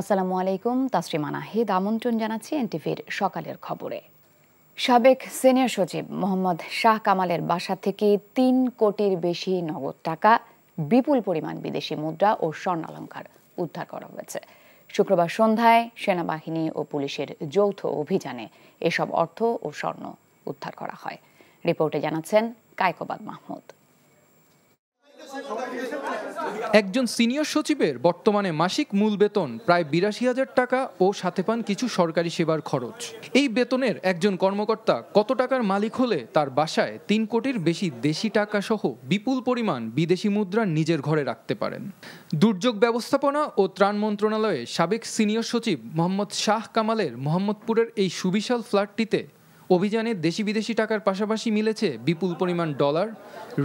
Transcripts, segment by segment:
আসসালামু আলাইকুম, তাসরিমা নাহিদ আমন্ত্রণ জানাচ্ছি এনটিভির সকালের খবরে। সাবেক সিনিয়র সচিব মোহাম্মদ শাহ কামালের বাসা থেকে ৩ কোটির বেশি নগদ টাকা, বিপুল পরিমাণ বিদেশি মুদ্রা ও স্বর্ণালংকার উদ্ধার করা হয়েছে। শুক্রবার সন্ধ্যায় সেনাবাহিনী ও পুলিশের যৌথ অভিযানে এসব অর্থ ও স্বর্ণ উদ্ধার করা হয়। রিপোর্টে জানাচ্ছেন কায়কোবাদ মাহমুদ। একজন সিনিয়র সচিবের বর্তমানে মাসিক মূল বেতন প্রায় ৮২,০০০ টাকা ও সাথে পান কিছু সরকারি সেবার খরচ। এই বেতনের একজন কর্মকর্তা কত টাকার মালিক হলে তার বাসায় ৩ কোটির বেশি দেশি টাকা সহ বিপুল পরিমাণ বিদেশি মুদ্রা নিজের ঘরে রাখতে পারেন? দুর্যোগ ব্যবস্থাপনা ও ত্রাণ মন্ত্রণালয়ে সাবেক সিনিয়র সচিব মোহাম্মদ শাহ কামালের মোহাম্মদপুরের এই সুবিশাল ফ্ল্যাটটিতে অভিযানে দেশি বিদেশি টাকার পাশাপাশি মিলেছে বিপুল পরিমাণ ডলার,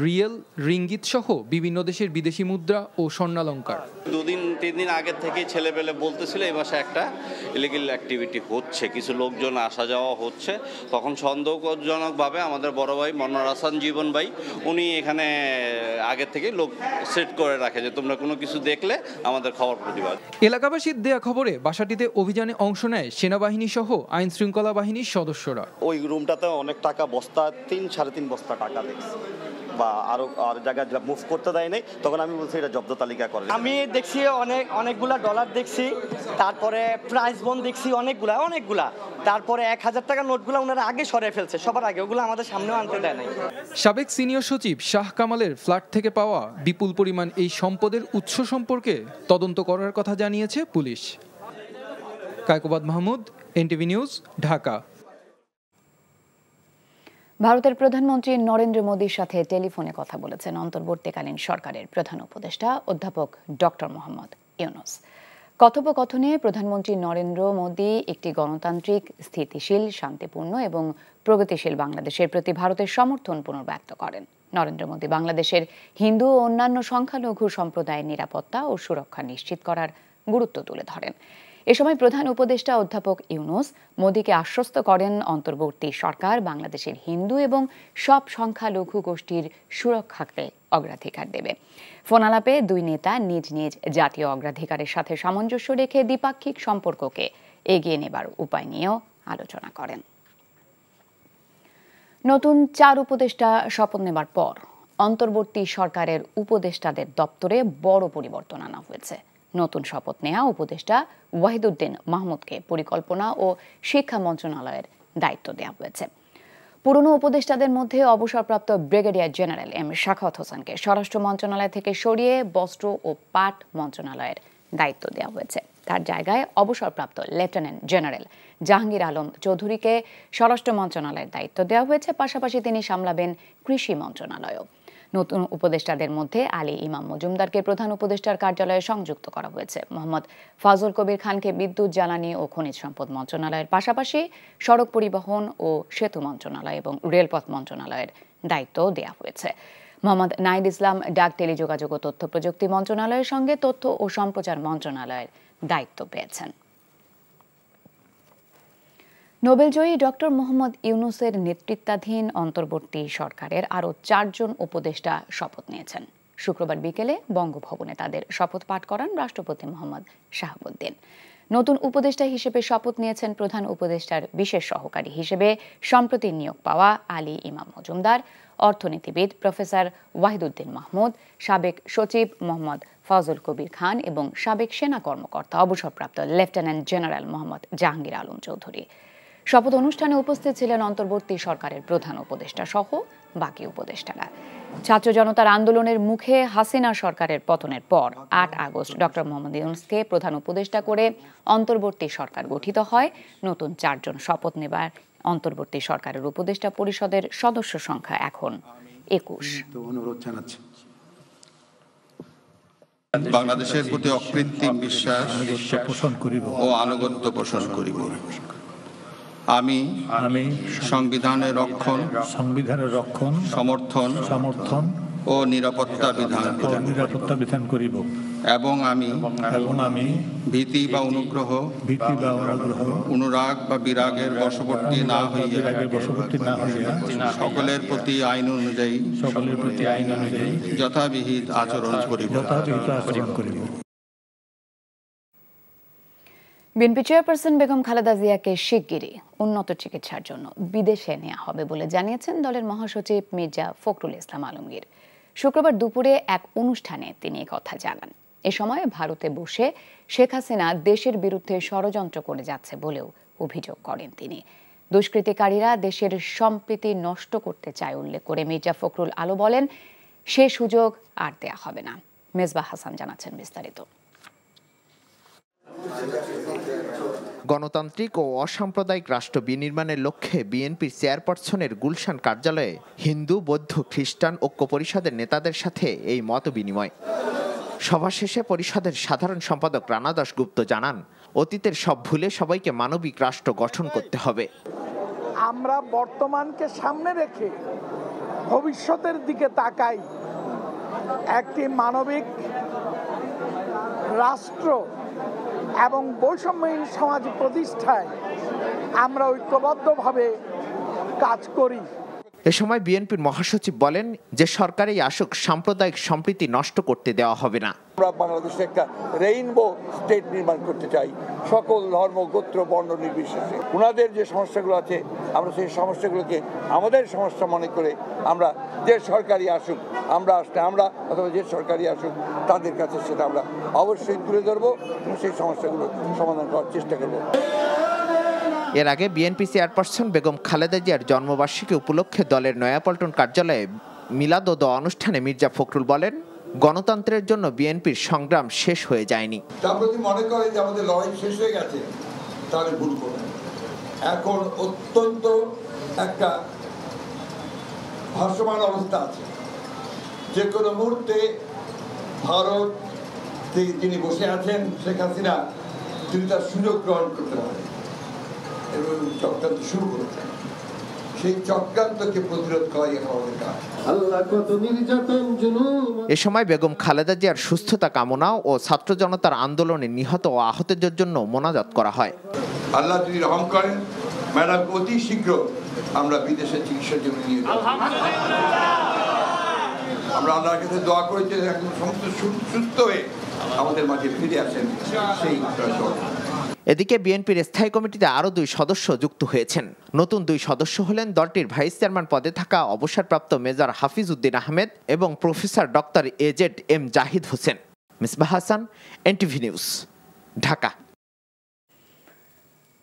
রিয়েল, রিঙ্গিত সহ বিভিন্ন দেশের বিদেশি মুদ্রা ও স্বর্ণালংকার। 2-3 দিন আগে থেকে ছেলেপেলে বলতেছিল এই বাসায় একটা ইলিগাল অ্যাক্টিভিটি হচ্ছে, কিছু লোকজন আসা যাওয়া হচ্ছে। তখন সন্দেহজনকভাবে আমাদের বড় ভাই মনোয়ার হাসান জীবন ভাই উনি এখানে আগে থেকে লোক সেট করে রাখে যে তোমরা কোনো কিছু দেখলে আমাদের খবর প্রতিবাদ। এলাকাবাসীর দেয়া খবরে বাসাটিতে অভিযানে অংশ নেয় সেনাবাহিনী সহ আইন শৃঙ্খলা বাহিনীর সদস্যরা। ওই রুমটাতে অনেক টাকা, বস্তা 3-3.5 বস্তা টাকা দেখছি, বা আরো জায়গায় মুভ করতে দেয় নাই। তখন আমি বলছি এটা জব্দ তালিকা করে। আমি দেখছি অনেকগুলা ডলার দেখছি, তারপরে প্রাইস বন্ড দেখছি অনেকগুলা, তারপরে 1000 টাকার নোটগুলো ওনারা আগে সরিয়ে ফেলছে, সবার আগে। ওগুলো আমাদের সামনেও আনতে দেয় নাই। সাবেক সিনিয়র সচিব শাহ কামালের ফ্ল্যাট থেকে পাওয়া বিপুল পরিমাণ এই সম্পদের উৎস সম্পর্কে তদন্ত করার কথা জানিয়েছে police. Kaikobad Mahmud, NTV news, Dhaka. ভারতের প্রধানমন্ত্রী নরেন্দ্র মোদীর সাথে টেলিফোনে কথা বলেছেন অন্তর্বর্তীকালীন সরকারের প্রধান উপদেষ্টা অধ্যাপক ডক্টর মোহাম্মদ ইউনূস। কথোপকথনে প্রধানমন্ত্রী নরেন্দ্র মোদী একটি গণতান্ত্রিক, স্থিতিশীল, শান্তিপূর্ণ এবং প্রগতিশীল বাংলাদেশের প্রতি ভারতের সমর্থন পুনর্ব্যক্ত করেন। নরেন্দ্র মোদী বাংলাদেশের হিন্দু ও অন্যান্য সংখ্যালঘু সম্প্রদায়ের নিরাপত্তা ও সুরক্ষা নিশ্চিত করার গুরুত্ব তুলে ধরেন। এ সময় প্রধান উপদেষ্টা অধ্যাপক ইউনূস মোদীকে আশ্বস্ত করেন অন্তর্বর্তী সরকার বাংলাদেশের হিন্দু এবং সব সংখ্যালঘু গোষ্ঠীর সুরক্ষাকে অগ্রাধিকার দেবে। ফোন আলাপে দুই নেতা নিজ নিজ জাতীয় অগ্রাধিকারের সাথে সামঞ্জস্য রেখে দ্বিপাক্ষিক সম্পর্ককে এগিয়ে নেবার উপায় নিয়েও আলোচনা করেন। নতুন 4 উপদেষ্টা শপথ নেবার পর অন্তর্বর্তী সরকারের উপদেষ্টাদের দপ্তরে বড় পরিবর্তন আনা হয়েছে। নতুন শপথ নেওয়া উপদেষ্টা ওয়াহিদুদ্দিন মাহমুদকে পরিকল্পনা ও শিক্ষা মন্ত্রণালয়ের দায়িত্ব দেওয়া হয়েছে। পুরনো উপদেষ্টাদের মধ্যে অবসরপ্রাপ্ত ব্রিগেডিয়ার জেনারেল এম শাখাওয়াত হোসেনকে স্বরাষ্ট্র মন্ত্রণালয় থেকে সরিয়ে বস্ত্র ও পাট মন্ত্রণালয়ের দায়িত্ব দেওয়া হয়েছে। তার জায়গায় অবসরপ্রাপ্ত লেফটেন্যান্ট জেনারেল জাহাঙ্গীর আলম চৌধুরীকে স্বরাষ্ট্র মন্ত্রণালয়ের দায়িত্ব দেওয়া হয়েছে। পাশাপাশি তিনি সামলাবেন কৃষি মন্ত্রণালয়ও। নতুন উপদেষ্টাদের মধ্যে আলী ইমাম মজুমদারকে প্রধান উপদেষ্টার কার্যালয়ে সংযুক্ত করা হয়েছে। মোহাম্মদ ফাজল কবির খানকে বিদ্যুৎ, জ্বালানি ও খনিজ সম্পদ মন্ত্রণালয়ের পাশাপাশি সড়ক পরিবহন ও সেতু মন্ত্রণালয় এবং রেলপথ মন্ত্রণালয়ের দায়িত্ব দেওয়া হয়েছে। মোহাম্মদ নাহিদ ইসলাম ডাক, টেলিযোগাযোগ ও তথ্য প্রযুক্তি মন্ত্রণালয়ের সঙ্গে তথ্য ও সম্প্রচার মন্ত্রণালয়ের দায়িত্ব পেয়েছেন। নোবেলজয়ী ডক্টর মোহাম্মদ ইউনূসের নেতৃত্বাধীন অন্তর্বর্তী সরকারের আরও 4 জন উপদেষ্টা শপথ নিয়েছেন। শুক্রবার বিকেলে বঙ্গভবনে তাদের শপথ পাঠ করান রাষ্ট্রপতি মোহাম্মদ শাহাবুদ্দিন। নতুন উপদেষ্টা হিসেবে শপথ নিয়েছেন প্রধান উপদেষ্টার বিশেষ সহকারী হিসেবে সম্প্রতি নিয়োগ পাওয়া আলী ইমাম মজুমদার, অর্থনীতিবিদ প্রফেসর ওয়াহিদুদ্দিন মাহমুদ, সাবেক সচিব মোহাম্মদ ফাজল কবির খান এবং সাবেক সেনা কর্মকর্তা অবসরপ্রাপ্ত লেফটেন্যান্ট জেনারেল মোহাম্মদ জাহাঙ্গীর আলম চৌধুরী। শপথ অনুষ্ঠানে উপস্থিত ছিলেন অন্তর্বর্তী সরকারের প্রধান উপদেষ্টা সহ বাকি উপদেষ্টারা। ছাত্র জনতার আন্দোলনের মুখে হাসিনা সরকারের পতনের পর 8 আগস্ট ডক্টর মোহাম্মদ ইউনূসকে প্রধান উপদেষ্টা করে অন্তর্বর্তী সরকার গঠিত হয়। নতুন 4 জন শপথ নেবার অন্তর্বর্তী সরকারের উপদেষ্টা পরিষদের সদস্য সংখ্যা এখন 21। অনুরোধ জানাচ্ছি বাংলাদেশের প্রতি অকৃত্রিম বিশ্বাস পোষণ করিব ও আনুগত্য পোষণ করিব। আমি সংবিধানের রক্ষণ সমর্থন ও নিরাপত্তা বিধান করিব এবং আমি ভীতি বা অনুগ্রহ অনুরাগ বা বিরাগের বশবর্তী না হইয়া সকলের প্রতি আইন অনুযায়ী যথাবিহিত আচরণ করিব। বিএনপি চেয়ারপারসন বেগম খালেদা জিয়াকে শিগগিরই উন্নত চিকিৎসার জন্য বিদেশে নেওয়া হবে বলে জানিয়েছেন দলের মহাসচিব মির্জা ফখরুল ইসলাম আলমগীর। শুক্রবার দুপুরে এক অনুষ্ঠানে তিনি কথা জানান। এ সময় ভারতে বসে শেখ হাসিনা দেশের বিরুদ্ধে ষড়যন্ত্র করে যাচ্ছে বলেও অভিযোগ করেন তিনি। দুষ্কৃতিকারীরা দেশের সম্প্রীতি নষ্ট করতে চায় উল্লেখ করে মির্জা ফখরুল আলো বলেন, সে সুযোগ আর দেয়া হবে না। মেজবাহ হাসান জানাচ্ছেন বিস্তারিত। গণতান্ত্রিক ও অসাম্প্রদায়িক রাষ্ট্র বিনির্মাণের লক্ষ্যে বিএনপির চেয়ারপারসনের গুলশান কার্যালয়ে হিন্দু, বৌদ্ধ, খ্রিস্টান ঐক্য পরিষদের নেতাদের সাথে এই মত বিনিময়। সভা শেষে পরিষদের সাধারণ সম্পাদক রানা দাশগুপ্ত জানান, অতীতের সব ভুলে সবাইকে মানবিক রাষ্ট্র গঠন করতে হবে। আমরা বর্তমানকে সামনে রেখে ভবিষ্যতের দিকে তাকাই, একটি মানবিক রাষ্ট্র এবং বৈষম্যহীন সমাজ প্রতিষ্ঠায় আমরা ঐক্যবদ্ধভাবে কাজ করি। এ সময় বিএনপির মহাসচিব বলেন, যে সরকারই আসুক সাম্প্রদায়িক সম্প্রীতি নষ্ট করতে দেওয়া হবে না। আমরা বাংলাদেশে একটা রেইনবো স্টেট নির্মাণ করতে চাই, সকল ধর্ম, গোত্র, বর্ণ নির্বিশেষে। ওনাদের যে সমস্যাগুলো আছে আমরা সেই সমস্যাগুলোকে আমাদের সমস্যা মনে করে আমরা যে সরকারই আসুক, আমরা আসলে আমরা অথবা যে সরকারই আসুক তাদের কাছে সেটা আমরা অবশ্যই তুলে ধরবো এবং সেই সমস্যাগুলো সমাধান করার চেষ্টা করবো। এর আগে বিএনপি চেয়ারপারসন বেগম খালেদা জিয়ার জন্মবার্ষিকী উপলক্ষে দলের নয়াপল্টন কার্যালয়ে মিলাদ ও দোয়া অনুষ্ঠানে মির্জা ফখরুল বলেন, গণতন্ত্রের জন্য বিএনপির সংগ্রাম শেষ হয়ে যায়নি। আমরা যদি মনে করি যে আমাদের লড়াই শেষ হয়ে গেছে তাহলে ভুল করবেন। এখন অত্যন্ত একটা ভাসমান অবস্থা আছে, যে কোনো মুহূর্তে ভারত যিনি বসে আছেন শেখ হাসিনা, তিনি তার সুযোগ গ্রহণ করতে পারেন এবং চক্রান্ত শুরু করেছেন। সেই চক্রান্তকে প্রতিরোধ করাই আমাদের কাজ। এ সময় বেগম খালেদা জিয়ার সুস্থতা কামনা ও ছাত্র জনতার আন্দোলনে নিহত ও আহতদের জন্য মোনাজাত করা হয়। আল্লাহ যদি রহম করেন, ম্যাডাম অতি শীঘ্র আমরা বিদেশে চিকিৎসার জন্য নিয়ে যাব। আমরা আল্লাহর কাছে দোয়া করি যে একদম সমস্ত সুস্থ হয়ে আমাদের মাঝে ফিরে আসেন। সেই এদিকে বিএনপির স্থায়ী কমিটিতে আরও 2 সদস্য যুক্ত হয়েছেন। নতুন 2 সদস্য হলেন দলটির ভাইস চেয়ারম্যান পদে থাকা অবসরপ্রাপ্ত মেজর হাফিজ উদ্দিন আহমেদ এবং professor doctor AZ-M Zahid Hossain. Misbah Hasan, NTV news, Dhaka.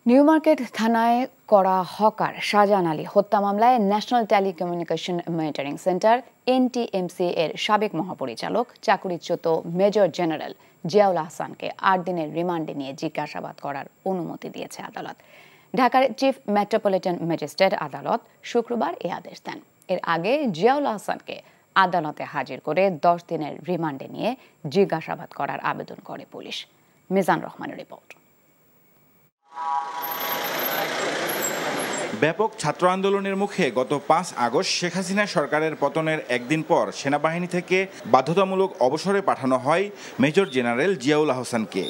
New market থানায় করা হকার শাহজাহান আলী হত্যা মামলায় national telecommunication monitoring centre NTMC এর সাবেক মহাপরিচালক চাকরিচ্যুত মেজর জেনারেল জিয়াউল আহসানকে 8 দিনের রিমান্ডে নিয়ে জিজ্ঞাসাবাদ করার অনুমতি দিয়েছে আদালত। ঢাকার চিফ মেট্রোপলিটন ম্যাজিস্ট্রেট আদালত শুক্রবার এই আদেশ দেন। এর আগে জিয়াউল আহসানকে আদালতে হাজির করে 10 দিনের রিমান্ডে নিয়ে জিজ্ঞাসাবাদ করার আবেদন করে পুলিশ। মিজান রহমানের রিপোর্ট। ব্যাপক ছাত্র আন্দোলনের মুখে গত 5 আগস্ট শেখ হাসিনা সরকারের পতনের একদিন পর সেনাবাহিনী থেকে বাধ্যতামূলক অবসরে পাঠানো হয় মেজর জেনারেল জিয়াউল আহসানকে।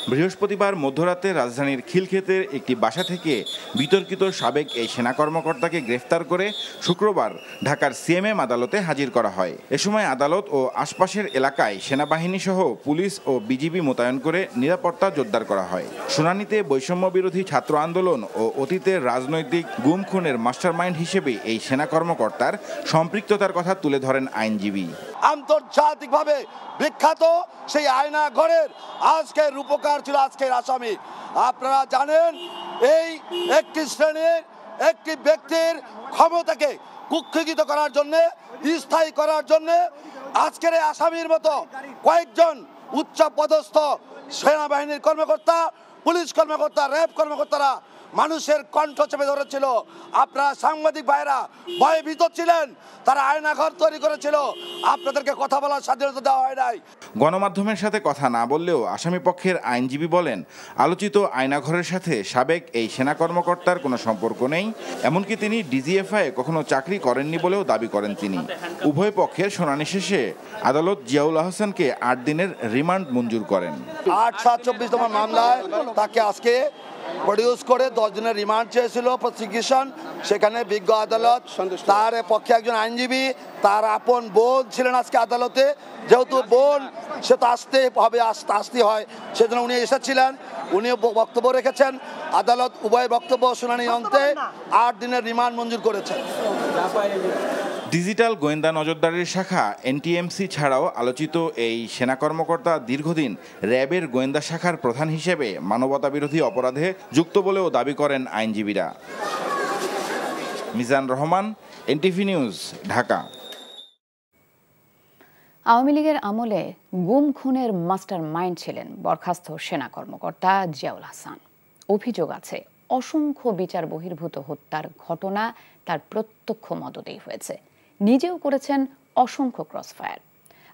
বৃহস্পতিবার মধ্যরাতে রাজধানীর খিলক্ষেতের একটি বাসা থেকে বিতর্কিত সাবেক এই সেনা কর্মকর্তাকে গ্রেফতার করে শুক্রবার ঢাকার CMM আদালতে হাজির করা হয়। এ সময় আদালত ও আশপাশের এলাকায় সেনাবাহিনী সহ পুলিশ ও বিজিবি মোতায়েন করে নিরাপত্তা জোরদার করা হয়। শুনানিতে বৈষম্য বিরোধী ছাত্র আন্দোলন ও অতীতের রাজনৈতিক গুম খুনের মাস্টারমাইন্ড হিসেবে এই সেনা কর্মকর্তার সম্পৃক্ততার কথা তুলে ধরেন আইনজীবী। আন্তর্জাতিকভাবে বিখ্যাত সেই আয়না ঘরের আজকের রূপকার ছিল আজকের আসামি। আপনারা জানেন, এই একটি শ্রেণীর একটি ব্যক্তির ক্ষমতাকে কুক্ষিগত করার জন্য, স্থায়ী করার জন্য আজকের এই আসামির মতো কয়েকজন উচ্চ পদস্থ সেনাবাহিনীর কর্মকর্তা, পুলিশ কর্মকর্তা, র্যাব কর্মকর্তারা মানুষের কণ্ঠ চেপে ধরেছিল। আপনারা সাংবাদিক ভাইরা ভয়ে ভীত ছিলেন, তারা আয়নাঘর তৈরি করেছিল, আপনাদেরকে কথা বলার স্বাধীনতা দেওয়া হয় নাই। গণমাধ্যমের সাথে কথা না বললেও আসামি পক্ষের আইনজীবী বলেন, আলোচিত আয়নাঘরের সাথে সাবেক এই সেনা কর্মকর্তার কোনো সম্পর্ক নেই, এমনকি তিনি DGFI কখনো চাকরি করেননি বলেও দাবি করেন তিনি। উভয় পক্ষের শুনানি শেষে আদালত জিয়াউল আহসানকে 8 দিনের রিমান্ড মঞ্জুর করেন। 8/7/24 মামলায় তাকে আজকে প্রডিউস করে 10 দিনের রিমান্ড চেয়েছিল প্রসিকিউশন, সেখানে বিজ্ঞ আদালত তার পক্ষে একজন আইনজীবী, তার আপন বোন ছিলেন আজকে আদালতে, যেহেতু বোন সে তো আসতে হবে, আসতে হয়, সেজন্য উনি এসেছিলেন, উনিও বক্তব্য রেখেছেন। আদালত উভয় বক্তব্য শুনানি অন্তে 8 দিনের রিমান্ড মঞ্জুর করেছেন। ডিজিটাল গোয়েন্দা নজরদারির শাখা এনটিএমসি ছাড়াও আলোচিত এই সেনা কর্মকর্তা দীর্ঘদিন র্যাবের গোয়েন্দা শাখার প্রধান হিসেবে মানবতাবিরোধী অপরাধে যুক্ত বলেও দাবি করেন আইনজীবীরা। Mizan Rahman, NTV news, Dhaka. আওয়ামী লীগের আমলে গুম খুনের মাস্টার মাইন্ড ছিলেন বরখাস্ত সেনা কর্মকর্তা জিয়াউল হাসান। অভিযোগ আছে অসংখ্য বিচার বহির্ভূত হত্যার ঘটনা তার প্রত্যক্ষ মদতেই হয়েছে। নিজেও করেছেন অসংখ্য ক্রসফায়ার।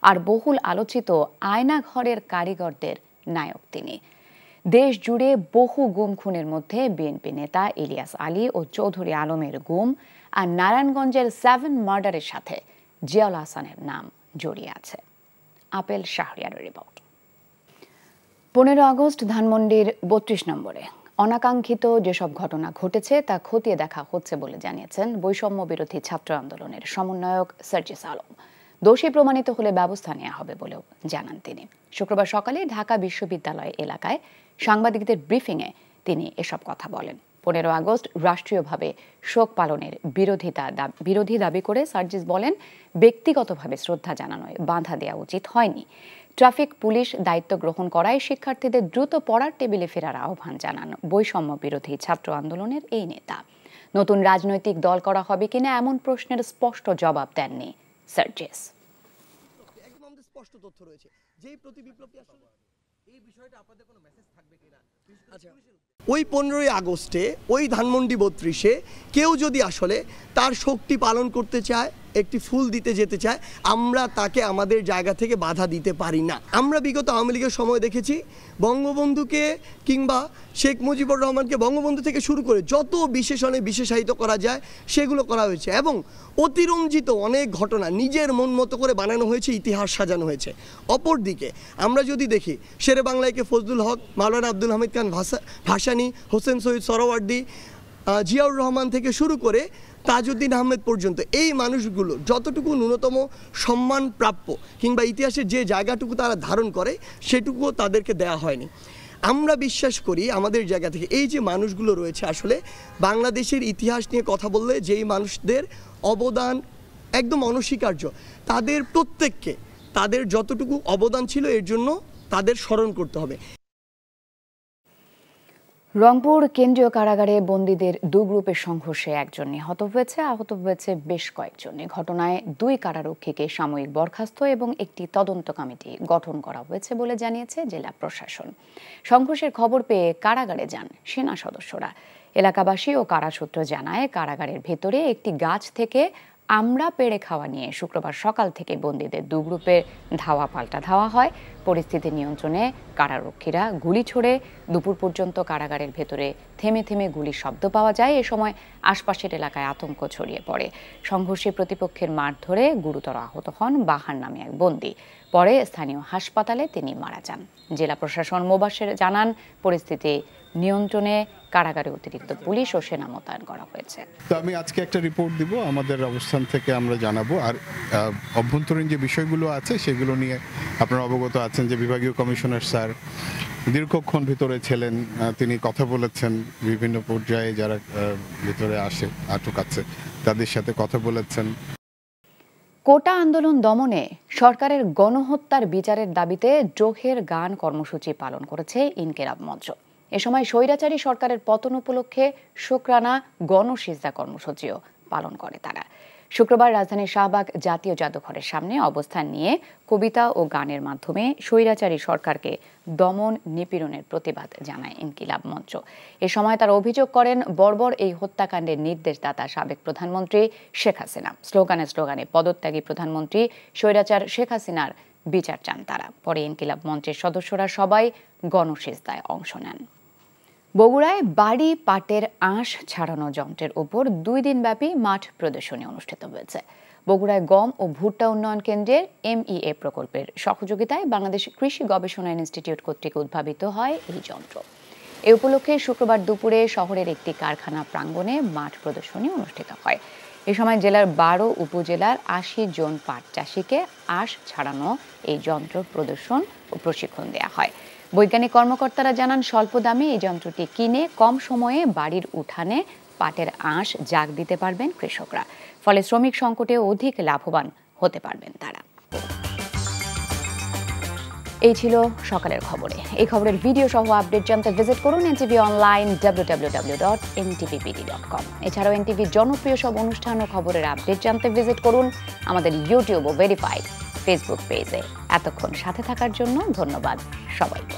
আর বহুল আলোচিত আয়নাঘরের কারিগরদের নায়ক তিনি। দেশ জুড়ে বহু গুম খুনের মধ্যে বিএনপি নেতা ইলিয়াস আলী ও চৌধুরী আলমের গুম আর নারায়ণগঞ্জের 7 মার্ডারের সাথে জিয়াউল হাসানের নাম জড়িয়ে আছে। Apple শাহরিয়ারের report. 15 আগস্ট ধানমন্ডির 32 নম্বরে অনাকাঙ্ক্ষিত যেসব ঘটনা ঘটেছে তা খতিয়ে দেখা হচ্ছে বলে জানিয়েছেন বৈষম্য বিরোধী ছাত্র আন্দোলনের সমন্বয়ক সার্জিস আলম। দোষী প্রমাণিত হলে ব্যবস্থা নেওয়া হবে বলেও জানান তিনি। শুক্রবার সকালে ঢাকা বিশ্ববিদ্যালয় এলাকায় সাংবাদিকদের ব্রিফিংয়ে তিনি এসব কথা বলেন। 15 আগস্ট রাষ্ট্রীয়ভাবে শোক পালনের বিরোধী দাবি করে সার্জিস বলেন, ব্যক্তিগতভাবে শ্রদ্ধা জানানোয় বাধা দেওয়া উচিত হয়নি। ট্রাফিক পুলিশ দায়িত্ব গ্রহণ করায় শিক্ষার্থীদের দ্রুত পড়ার টেবিলে ফেরার আহ্বান জানান বৈষম্য বিরোধী ছাত্র আন্দোলনের এই নেতা। নতুন রাজনৈতিক দল করা হবে কিনা এমন প্রশ্নের স্পষ্ট জবাব দেননি সার্জিস। একদম স্পষ্ট তথ্য রয়েছে যেই প্রতি বিপ্লবী আসলে এই বিষয়টা আপনাদের কোনো মেসেজ থাকবে কিনা। আচ্ছা, ওই 15 আগস্টে ওই ধানমন্ডি 32-এ কেউ যদি আসলে তার শক্তি পালন করতে চায়, একটি ফুল দিতে যেতে চায়, আমরা তাকে আমাদের জায়গা থেকে বাধা দিতে পারি না। আমরা বিগত আওয়ামী লীগের সময় দেখেছি বঙ্গবন্ধুকে কিংবা শেখ মুজিবুর রহমানকে বঙ্গবন্ধু থেকে শুরু করে যত বিশেষণে বিশেষায়িত করা যায় সেগুলো করা হয়েছে এবং অতিরঞ্জিত অনেক ঘটনা নিজের মন মতো করে বানানো হয়েছে, ইতিহাস সাজানো হয়েছে। অপরদিকে আমরা যদি দেখি শেরে বাংলাকে ফজলুল হক, মাওলানা আব্দুল হামিদ খান ভাসানী, হোসেন শহীদ সরওয়ার্দী, জিয়াউর রহমান থেকে শুরু করে তাজউদ্দিন আহমেদ পর্যন্ত এই মানুষগুলো যতটুকু ন্যূনতম সম্মান প্রাপ্য কিংবা ইতিহাসের যে জায়গাটুকু তারা ধারণ করে সেটুকুও তাদেরকে দেয়া হয়নি। আমরা বিশ্বাস করি আমাদের জায়গা থেকে এই যে মানুষগুলো রয়েছে, আসলে বাংলাদেশের ইতিহাস নিয়ে কথা বললে যেই মানুষদের অবদান একদম অনস্বীকার্য, তাদের প্রত্যেককে তাদের যতটুকু অবদান ছিল এর জন্য তাদের স্মরণ করতে হবে। রংপুর কেন্দ্রীয় কারাগারে বন্দীদের 2 গ্রুপের সংঘর্ষে একজন নিহত হয়েছে, আহত হয়েছে বেশ কয়েকজন। ঘটনায় 2 কারারক্ষীকে সাময়িক বরখাস্ত এবং একটি তদন্ত কমিটি গঠন করা হয়েছে বলে জানিয়েছে জেলা প্রশাসন। সংঘর্ষের খবর পেয়ে কারাগারে যান সেনা সদস্যরা। এলাকাবাসী ও কারাসূত্র জানায়, কারাগারের ভেতরে একটি গাছ থেকে আমরা পেড়ে খাওয়া নিয়ে শুক্রবার সকাল থেকে বন্দীদের 2 গ্রুপের ধাওয়া পাল্টা ধাওয়া হয়। পরিস্থিতি নিয়ন্ত্রণে কারারক্ষীরা গুলি ছোড়ে। দুপুর পর্যন্ত কারাগারের ভেতরে থেমে থেমে গুলির শব্দ পাওয়া যায়। এ সময় আশপাশের এলাকায় আতঙ্ক ছড়িয়ে পড়ে। সংঘর্ষে প্রতিপক্ষের মারধরে গুরুতর আহত হন বাহার নামে এক বন্দী। পরে স্থানীয় হাসপাতালে তিনি মারা যান। জেলা প্রশাসন মোবাশ্বের জানান, পরিস্থিতি নিয়ন্ত্রণে কারাগারে অতিরিক্ত পুলিশ ও সেনা মোতায়েন করা হয়েছে। তো আমি আজকে একটা রিপোর্ট দিব, আমাদের অবস্থান থেকে আমরা জানাবো। আর অভ্যন্তরীণ যে বিষয়গুলো আছে সেগুলো নিয়ে আপনারা অবগত আছেন যে বিভাগীয় কমিশনার স্যার দীর্ঘক্ষণ ভিতরে ছিলেন, তিনি কথা বলেছেন বিভিন্ন পর্যায়ে যারা ভিতরে আসে আটক আছে তাদের সাথে কথা বলেছেন। কোটা আন্দোলন দমনে সরকারের গণহত্যার বিচারের দাবিতে জোহের গান কর্মসূচি পালন করেছে ইনকিলাব মঞ্চ। এ সময় স্বৈরাচারী সরকারের পতন উপলক্ষে শুকরানা গণসিজদা কর্মসূচিও পালন করে তারা। শুক্রবার রাজধানীর শাহবাগ জাতীয় জাদুঘরের সামনে অবস্থান নিয়ে কবিতা ও গানের মাধ্যমে স্বৈরাচারী সরকারকে দমন নিপীড়নের প্রতিবাদ জানায় ইনকিলাব মঞ্চ। এ সময় তারা অভিযোগ করেন, বর্বর এই হত্যাকাণ্ডের নির্দেশদাতা সাবেক প্রধানমন্ত্রী শেখ হাসিনা। স্লোগানে পদত্যাগী প্রধানমন্ত্রী স্বৈরাচার শেখ হাসিনার বিচার চান তারা। পরে ইনকিলাব মঞ্চের সদস্যরা সবাই গণসিজদায় অংশ নেন। বগুড়ায় বাড়ি পাটের আঁশ ছাড়ানো যন্ত্রের উপর 2 দিনব্যাপী মাঠ প্রদর্শনী অনুষ্ঠিত হয়েছে। বগুড়ায় গম ও ভুট্টা উন্নয়ন কেন্দ্রের MEA প্রকল্পের সহযোগিতায় বাংলাদেশ কৃষি গবেষণা ইনস্টিটিউট কর্তৃক উদ্ভাবিত হয় এই যন্ত্র। এ উপলক্ষে শুক্রবার দুপুরে শহরের একটি কারখানা প্রাঙ্গণে মাঠ প্রদর্শনী অনুষ্ঠিত হয়। এ সময় জেলার 12 উপজেলার 80 জন পাট চাষিকে আঁশ ছাড়ানো এই যন্ত্র প্রদর্শন ও প্রশিক্ষণ দেওয়া হয়। বৈজ্ঞানিক কর্মকর্তারা জানান, স্বল্প দামে এই যন্ত্রটি কিনে কম সময়ে বাড়ির উঠানে পাটের আঁশ জাগ দিতে পারবেন কৃষকরা। ফলে শ্রমিক সংকটে অধিক লাভবান হতে পারবেন তারা। এই ছিল সকালের খবরে। এই খবরের ভিডিও সহ আপডেট জানতে ভিজিট করুন এনটিভি অনলাইন www.ntvbd.com। এছাড়াও এনটিভির জনপ্রিয় সব অনুষ্ঠান ও খবরের আপডেট জানতে ভিজিট করুন আমাদের ইউটিউব ও ভেরিফাইড ফেসবুক পেজে। এতক্ষণ সাথে থাকার জন্য ধন্যবাদ সবাইকে।